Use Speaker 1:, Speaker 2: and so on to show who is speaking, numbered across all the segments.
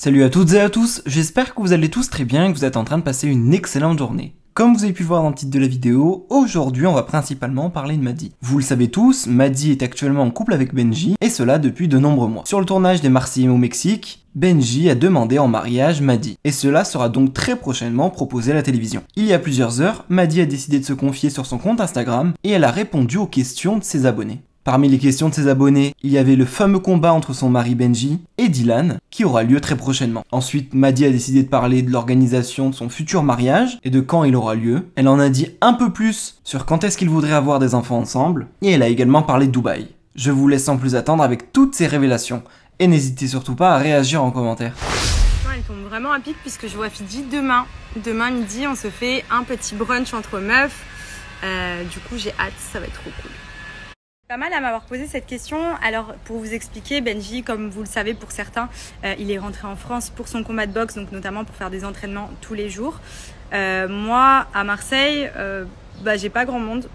Speaker 1: Salut à toutes et à tous, j'espère que vous allez tous très bien et que vous êtes en train de passer une excellente journée. Comme vous avez pu le voir dans le titre de la vidéo, aujourd'hui on va principalement parler de Maddie. Vous le savez tous, Maddie est actuellement en couple avec Benji, et cela depuis de nombreux mois. Sur le tournage des Marseillais au Mexique, Benji a demandé en mariage Maddie, et cela sera donc très prochainement proposé à la télévision. Il y a plusieurs heures, Maddie a décidé de se confier sur son compte Instagram, et elle a répondu aux questions de ses abonnés. Parmi les questions de ses abonnés, il y avait le fameux combat entre son mari Benji et Dylan, qui aura lieu très prochainement. Ensuite, Maddie a décidé de parler de l'organisation de son futur mariage et de quand il aura lieu. Elle en a dit un peu plus sur quand est-ce qu'ils voudraient avoir des enfants ensemble, et elle a également parlé de Dubaï. Je vous laisse sans plus attendre avec toutes ces révélations, et n'hésitez surtout pas à réagir en commentaire.
Speaker 2: Elle tombe vraiment à pic puisque je vois Fidji demain. Demain midi, on se fait un petit brunch entre meufs. Du coup, j'ai hâte, ça va être trop cool. Pas mal à m'avoir posé cette question. Alors pour vous expliquer, Benji, comme vous le savez pour certains, il est rentré en France pour son combat de boxe, donc notamment pour faire des entraînements tous les jours. Moi à Marseille, j'ai pas grand monde.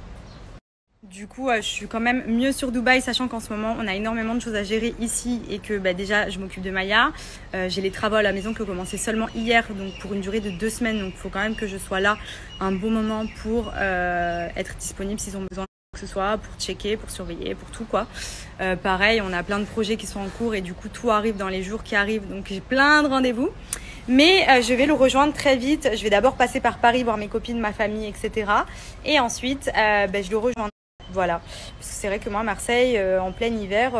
Speaker 2: Du coup, je suis quand même mieux sur Dubaï, sachant qu'en ce moment, on a énormément de choses à gérer ici et que déjà, je m'occupe de Maya. J'ai les travaux à la maison qui ont commencé seulement hier, donc pour une durée de 2 semaines. Donc, il faut quand même que je sois là un bon moment pour être disponible s'ils ont besoin que ce soit, pour checker, pour surveiller, pour tout quoi. Pareil, on a plein de projets qui sont en cours et du coup, tout arrive dans les jours qui arrivent. Donc, j'ai plein de rendez-vous. Mais je vais le rejoindre très vite. Je vais d'abord passer par Paris, voir mes copines, ma famille, etc. Et ensuite, je le rejoindrai. Voilà, parce que c'est vrai que moi, Marseille, en plein hiver,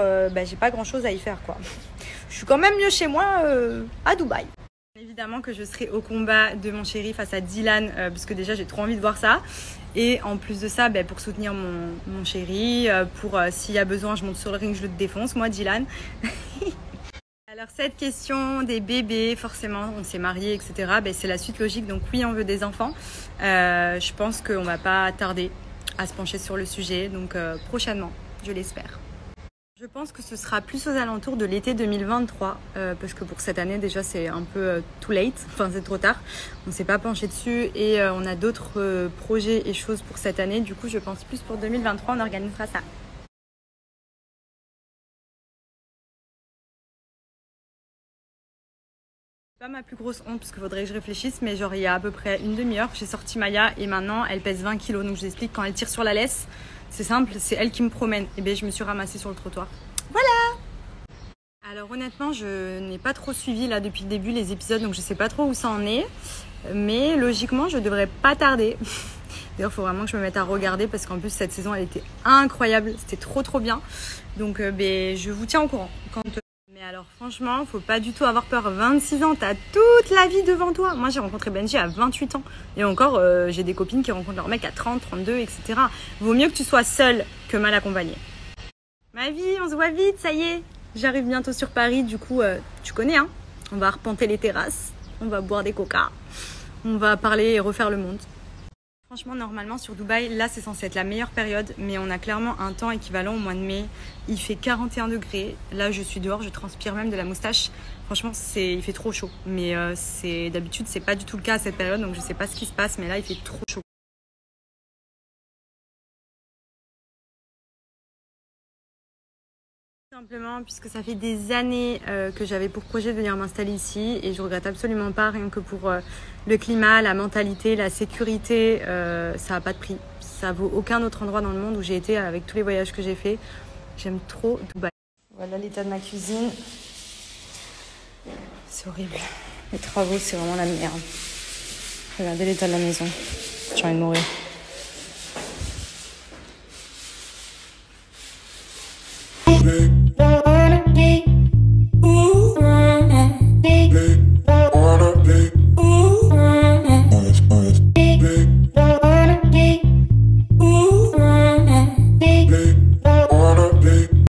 Speaker 2: j'ai pas grand chose à y faire quoi. Je suis quand même mieux chez moi à Dubaï. Évidemment que je serai au combat de mon chéri face à Dylan, parce que déjà j'ai trop envie de voir ça. Et en plus de ça, pour soutenir mon chéri, pour s'il y a besoin, je monte sur le ring, je le défonce, moi Dylan. Alors cette question des bébés, forcément, on s'est mariés, etc. C'est la suite logique, donc oui, on veut des enfants. Je pense qu'on va pas tarder à se pencher sur le sujet, donc prochainement, je l'espère. Je pense que ce sera plus aux alentours de l'été 2023, parce que pour cette année déjà c'est un peu too late, enfin c'est trop tard, on ne s'est pas penché dessus et on a d'autres projets et choses pour cette année, du coup je pense plus pour 2023, on organisera ça. C'est pas ma plus grosse honte parce qu'il faudrait que je réfléchisse, mais genre il y a à peu près une demi-heure, j'ai sorti Maya et maintenant elle pèse 20 kilos. Donc je vous explique, quand elle tire sur la laisse, c'est simple, c'est elle qui me promène. Et je me suis ramassée sur le trottoir. Voilà! Alors honnêtement, je n'ai pas trop suivi là depuis le début les épisodes, donc je sais pas trop où ça en est. Mais logiquement, je devrais pas tarder. D'ailleurs, il faut vraiment que je me mette à regarder parce qu'en plus cette saison elle était incroyable, c'était trop bien. Donc je vous tiens au courant. Mais alors franchement, faut pas du tout avoir peur. 26 ans, t'as toute la vie devant toi. Moi, j'ai rencontré Benji à 28 ans. Et encore, j'ai des copines qui rencontrent leur mec à 30, 32, etc. Vaut mieux que tu sois seule que mal accompagnée. Ma vie, on se voit vite, ça y est. J'arrive bientôt sur Paris, du coup, tu connais, hein. On va arpenter les terrasses, on va boire des coca, on va parler et refaire le monde. Franchement, normalement, sur Dubaï, là, c'est censé être la meilleure période, mais on a clairement un temps équivalent au mois de mai. Il fait 41 degrés. Là, je suis dehors, je transpire même de la moustache. Franchement, il fait trop chaud. Mais d'habitude, c'est pas du tout le cas à cette période, donc je sais pas ce qui se passe, mais là, il fait trop chaud. Simplement puisque ça fait des années que j'avais pour projet de venir m'installer ici et je regrette absolument pas, rien que pour le climat, la mentalité, la sécurité, ça n'a pas de prix. Ça vaut aucun autre endroit dans le monde où j'ai été avec tous les voyages que j'ai fait. J'aime trop Dubaï. Voilà l'état de ma cuisine. C'est horrible. Les travaux, c'est vraiment la merde. Regardez l'état de la maison. J'ai envie de mourir.
Speaker 3: Okay.